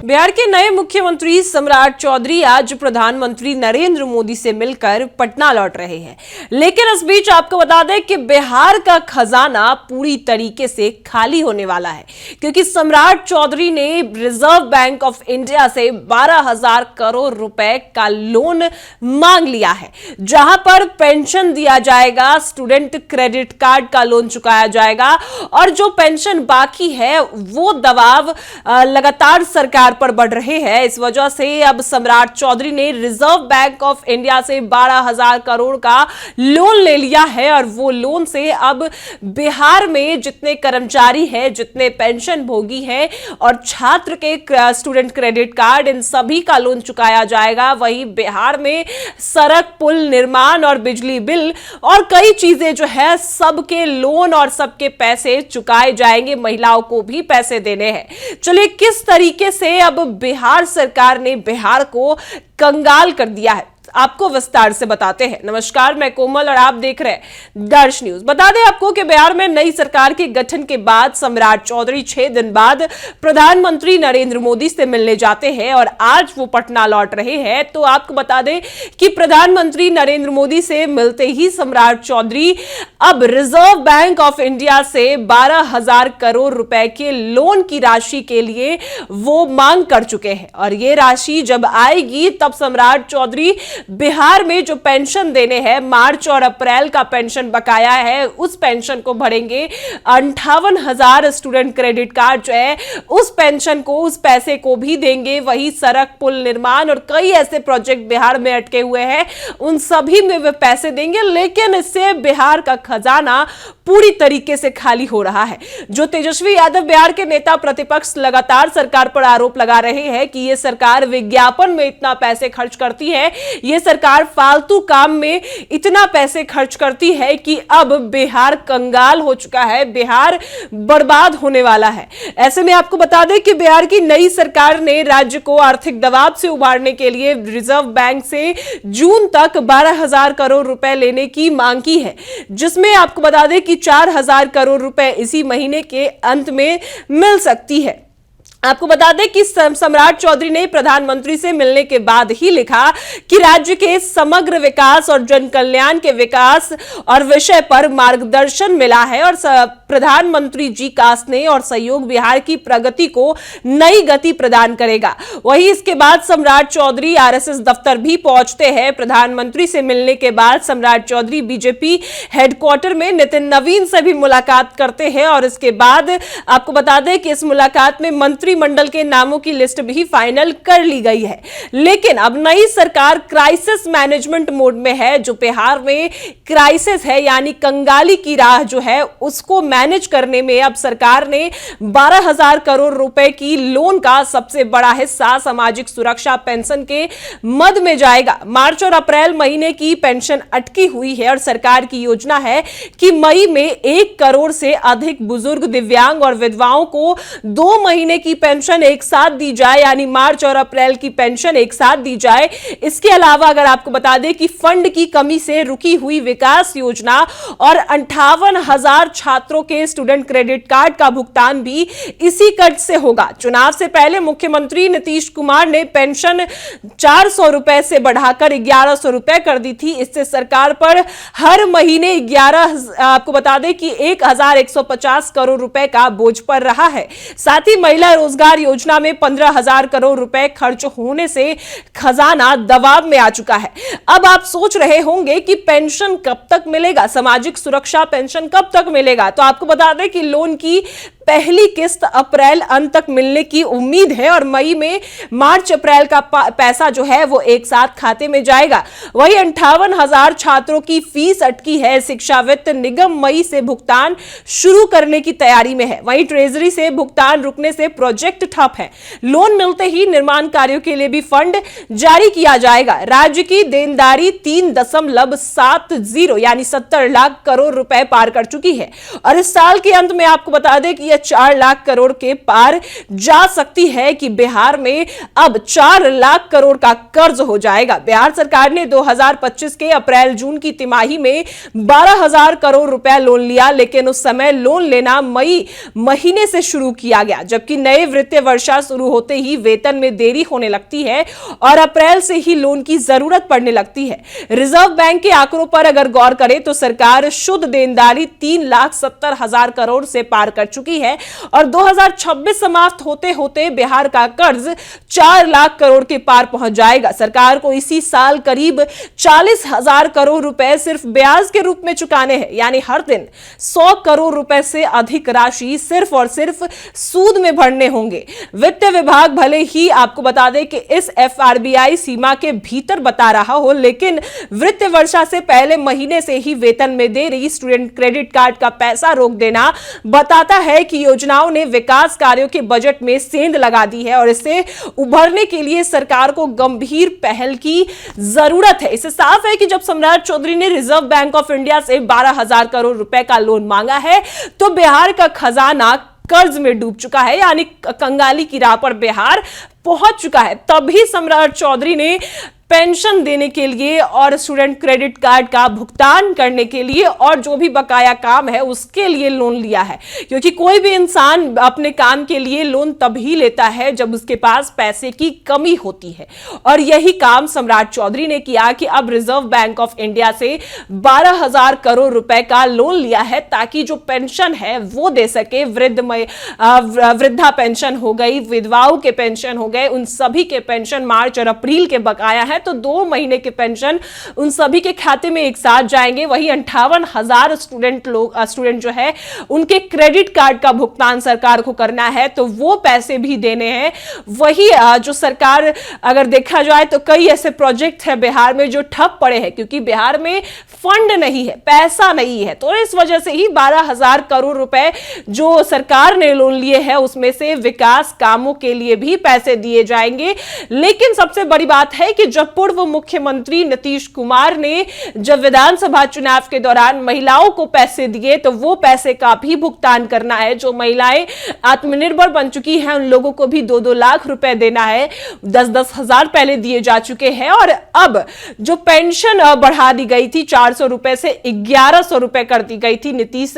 बिहार के नए मुख्यमंत्री सम्राट चौधरी आज प्रधानमंत्री नरेंद्र मोदी से मिलकर पटना लौट रहे हैं। लेकिन इस बीच आपको बता दें कि बिहार का खजाना पूरी तरीके से खाली होने वाला है, क्योंकि सम्राट चौधरी ने रिजर्व बैंक ऑफ इंडिया से 12,000 करोड़ रुपए का लोन मांग लिया है, जहां पर पेंशन दिया जाएगा, स्टूडेंट क्रेडिट कार्ड का लोन चुकाया जाएगा और जो पेंशन बाकी है वो दबाव लगातार सरकार पर बढ़ रहे हैं। इस वजह से अब सम्राट चौधरी ने रिजर्व बैंक ऑफ इंडिया से 12,000 करोड़ का लोन ले लिया है और वो लोन से अब बिहार में जितने कर्मचारी हैं, जितने पेंशन भोगी हैं और छात्र के स्टूडेंट क्रेडिट कार्ड, इन सभी का लोन चुकाया जाएगा। वहीं बिहार में सड़क, पुल निर्माण और बिजली बिल और कई चीजें जो है सबके लोन और सबके पैसे चुकाए जाएंगे। महिलाओं को भी पैसे देने हैं। चलिए किस तरीके से अब बिहार सरकार ने बिहार को कंगाल कर दिया है, आपको विस्तार से बताते हैं। नमस्कार, मैं कोमल और आप देख रहे हैं दर्श न्यूज। बता दें आपको कि बिहार में नई सरकार के गठन के बाद सम्राट चौधरी 6 दिन बाद प्रधानमंत्री नरेंद्र मोदी से मिलने जाते हैं और आज वो पटना लौट रहे हैं। तो आपको बता दें कि प्रधानमंत्री नरेंद्र मोदी से मिलते ही सम्राट चौधरी अब रिजर्व बैंक ऑफ इंडिया से 12,000 करोड़ रुपए के लोन की राशि के लिए वो मांग कर चुके हैं और ये राशि जब आएगी तब सम्राट चौधरी बिहार में जो पेंशन देने हैं, मार्च और अप्रैल का पेंशन बकाया है, उस पेंशन को भरेंगे। 58,000 स्टूडेंट क्रेडिट कार्ड जो है उस पेंशन को, उस पैसे को भी देंगे। वही सड़क, पुल निर्माण और कई ऐसे प्रोजेक्ट बिहार में अटके हुए हैं, उन सभी में वे पैसे देंगे। लेकिन इससे बिहार का खजाना पूरी तरीके से खाली हो रहा है। जो तेजस्वी यादव बिहार के नेता प्रतिपक्ष लगातार सरकार पर आरोप लगा रहे हैं कि यह सरकार विज्ञापन में इतना पैसे खर्च करती है, यह सरकार फालतू काम में इतना पैसे खर्च करती है कि अब बिहार कंगाल हो चुका है, बिहार बर्बाद होने वाला है। ऐसे में आपको बता दें कि बिहार की नई सरकार ने राज्य को आर्थिक दबाव से उबारने के लिए रिजर्व बैंक से जून तक 12,000 करोड़ रुपए लेने की मांग की है, जिसमें आपको बता दें कि 4,000 करोड़ रुपए इसी महीने के अंत में मिल सकती है। आपको बता दें कि सम्राट चौधरी ने प्रधानमंत्री से मिलने के बाद ही लिखा कि राज्य के समग्र विकास और जन कल्याण के विकास और विषय पर मार्गदर्शन मिला है और प्रधानमंत्री जी का स्नेह और सहयोग बिहार की प्रगति को नई गति प्रदान करेगा। वहीं इसके बाद सम्राट चौधरी आरएसएस दफ्तर भी पहुंचते हैं। प्रधानमंत्री से मिलने के बाद सम्राट चौधरी बीजेपी हेडक्वार्टर में नितिन नवीन से भी मुलाकात करते हैं और इसके बाद आपको बता दें कि इस मुलाकात में मंत्रिमंडल के नामों की लिस्ट भी फाइनल कर ली गई है। लेकिन अब नई सरकार क्राइसिस मैनेजमेंट मोड में है। जो बिहार में क्राइसिस है यानी कंगाली की राह जो है उसको मैनेज करने में अब सरकार ने 12,000 करोड़ रुपए की लोन का सबसे बड़ा हिस्सा सामाजिक सुरक्षा पेंशन के मद में जाएगा। मार्च और अप्रैल महीने की पेंशन अटकी हुई है और सरकार की योजना है कि मई में 1 करोड़ से अधिक बुजुर्ग, दिव्यांग और विधवाओं को 2 महीने की पेंशन एक साथ दी जाए, यानी मार्च और अप्रैल की पेंशन एक साथ दी जाए। इसके अलावा अगर आपको बता दें कि फंड की कमी से रुकी हुई विकास योजना और 58,000 छात्रों के स्टूडेंट क्रेडिट कार्ड का भुगतान भी इसी कर्ज से होगा। चुनाव से पहले मुख्यमंत्री नीतीश कुमार ने पेंशन 400 रुपए से बढ़ाकर 1,100 रुपए कर दी थी। इससे सरकार पर हर महीने 11 आपको बता दें कि 1,150 करोड़ रुपए का बोझ पड़ रहा है। साथ ही महिला रोजगार योजना में 15,000 करोड़ रुपए खर्च होने से खजाना दबाव में आ चुका है। अब आप सोच रहे होंगे कि पेंशन कब तक मिलेगा, सामाजिक सुरक्षा पेंशन कब तक मिलेगा। तो आपको बता दें कि लोन की पहली किस्त अप्रैल अंत तक मिलने की उम्मीद है और मई में मार्च अप्रैल का पैसा जो है वो एक साथ खाते में जाएगा। वही 58,000 छात्रों की फीस अटकी है। शिक्षा वित्त निगम मई से भुगतान शुरू करने की तैयारी में है। वही ट्रेजरी से भुगतान रुकने से प्रोजेक्ट ठप है। लोन मिलते ही निर्माण कार्यों के लिए भी फंड जारी किया जाएगा। राज्य की देनदारी 3.70 यानी 70 लाख करोड़ रुपए पार कर चुकी है और इस साल के अंत में आपको बता दें कि 4 लाख करोड़ के पार जा सकती है कि बिहार में अब 4 लाख करोड़ का कर्ज हो जाएगा। बिहार सरकार ने 2025 के अप्रैल जून की तिमाही में 12,000 करोड़ रुपया लोन लिया, लेकिन उस समय लोन लेना मई महीने से शुरू किया गया, जबकि नए नए वित्तीय वर्षा शुरू होते ही वेतन में देरी होने लगती है और अप्रैल से ही लोन की जरूरत पड़ने लगती है। रिजर्व बैंक के आंकड़ों पर अगर गौर करें तो सरकार शुद्ध देनदारी 3,70,000 करोड़ से पार कर चुकी है और 2026 समाप्त होते होते बिहार का कर्ज 4 लाख करोड़ के पार पहुंच जाएगा। सरकार को इसी साल करीब 40,000 करोड़ रुपए सिर्फ ब्याज के रूप में चुकाने हैं, यानी हर दिन 100 करोड़ रुपए से अधिक राशि सिर्फ और सिर्फ सूद में भरने होंगे। वित्त विभाग भले ही आपको बता दें कि इस एफआरबीआई सीमा के भीतर बता रहा हो, लेकिन वित्त वर्षा से पहले महीने से ही वेतन में देरी, स्टूडेंट क्रेडिट कार्ड का पैसा रोक देना बताता है कि योजनाओं ने विकास कार्यों के बजट में सेंध लगा दी है और इससे उभरने के लिए सरकार को गंभीर पहल की जरूरत है। इससे साफ है कि जब सम्राट चौधरी ने रिजर्व बैंक ऑफ इंडिया से 12,000 करोड़ रुपए का लोन मांगा है तो बिहार का खजाना कर्ज में डूब चुका है, यानी कंगाली की राह पर बिहार पहुंच चुका है। तभी सम्राट चौधरी ने पेंशन देने के लिए और स्टूडेंट क्रेडिट कार्ड का भुगतान करने के लिए और जो भी बकाया काम है उसके लिए लोन लिया है, क्योंकि कोई भी इंसान अपने काम के लिए लोन तभी लेता है जब उसके पास पैसे की कमी होती है। और यही काम सम्राट चौधरी ने किया कि अब रिजर्व बैंक ऑफ इंडिया से 12,000 करोड़ रुपए का लोन लिया है ताकि जो पेंशन है वो दे सके। वृद्धा पेंशन हो गई, विधवाओं के पेंशन हो गए, उन सभी के पेंशन मार्च और अप्रैल के बकाया है तो 2 महीने के पेंशन उन सभी के खाते में एक साथ जाएंगे। वही 58,000 स्टूडेंट जो है उनके क्रेडिट कार्ड का भुगतान सरकार को करना है तो वो पैसे भी देने हैं। वही जो सरकार अगर देखा जाए तो कई ऐसे प्रोजेक्ट है बिहार में जो ठप पड़े हैं क्योंकि बिहार में फंड नहीं है, पैसा नहीं है, तो इस वजह से ही 12,000 करोड़ रुपए जो सरकार ने लोन लिए हैं उसमें से विकास कामों के लिए भी पैसे दिए जाएंगे। लेकिन सबसे बड़ी बात है कि जब पूर्व मुख्यमंत्री नीतीश कुमार ने जब विधानसभा चुनाव के दौरान महिलाओं को पैसे दिए तो वो पैसे का भी भुगतान करना है। जो महिलाएं आत्मनिर्भर बन चुकी हैं उन लोगों को भी 2-2 लाख रुपए देना है। 10-10 हजार पहले दिए जा चुके हैं और अब जो पेंशन बढ़ा दी गई थी 400 रुपए से 1100 रुपए कर दी गई थी, नीतीश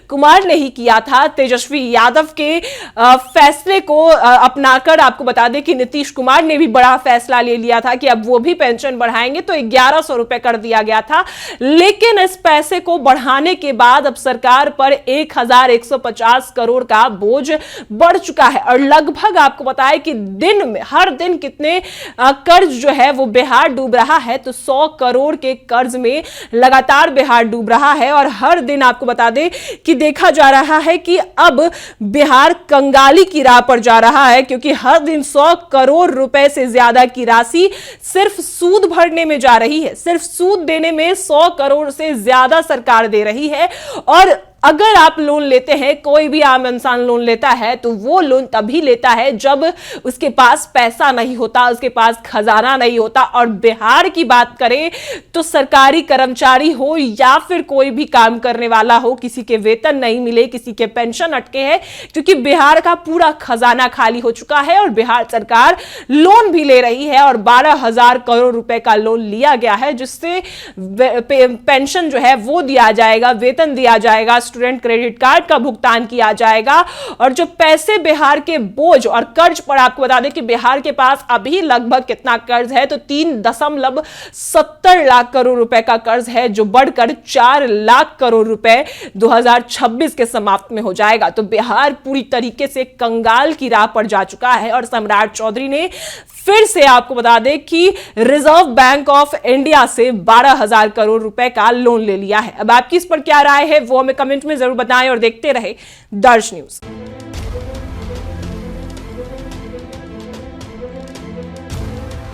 कुमार ने ही किया था। तेजस्वी यादव के फैसले को अपनाकर आपको बता दें कि नीतीश कुमार ने भी बड़ा फैसला ले लिया था कि अब वो भी पेंशन बढ़ाएंगे तो 1100 रुपए कर दिया गया था। लेकिन इस पैसे को बढ़ाने के बाद अब सरकार पर 1,150 करोड़ का बोझ बढ़ चुका है और लगभग आपको बताएं कि दिन में हर दिन कितने कर्ज जो है वो बिहार डूब रहा है तो 100 करोड़ के कर्ज में लगातार बिहार डूब रहा है। और हर दिन आपको बता दें कि देखा जा रहा है कि अब बिहार कंगाली की राह पर जा रहा है क्योंकि हर दिन 100 करोड़ रुपए से ज्यादा की राशि सिर्फ सूद भरने में जा रही है। सिर्फ सूद देने में 100 करोड़ से ज्यादा सरकार दे रही है। और अगर आप लोन लेते हैं, कोई भी आम इंसान लोन लेता है तो वो लोन तभी लेता है जब उसके पास पैसा नहीं होता, उसके पास खजाना नहीं होता। और बिहार की बात करें तो सरकारी कर्मचारी हो या फिर कोई भी काम करने वाला हो, किसी के वेतन नहीं मिले, किसी के पेंशन अटके हैं क्योंकि बिहार का पूरा खजाना खाली हो चुका है और बिहार सरकार लोन भी ले रही है और 12,000 करोड़ रुपए का लोन लिया गया है जिससे पेंशन जो है वो दिया जाएगा, वेतन दिया जाएगा, स्टूडेंट क्रेडिट कार्ड का भुगतान किया जाएगा। और जो पैसे बिहार के बोझ और कर्ज पर आपको बता दें कि बिहार के पास अभी लगभग कितना कर्ज है तो 3.70 लाख करोड़ रुपए का कर्ज है जो बढ़कर 4 लाख करोड़ रुपए 2026 के समाप्त में हो जाएगा। तो बिहार पूरी तरीके से कंगाल की राह पर जा चुका है और सम्राट चौधरी ने फिर से आपको बता दें कि रिजर्व बैंक ऑफ इंडिया से 12,000 करोड़ रुपए का लोन ले लिया है। अब आपकी इस पर क्या राय है वो हमें कमेंट में जरूर बताएं और देखते रहे दर्श न्यूज।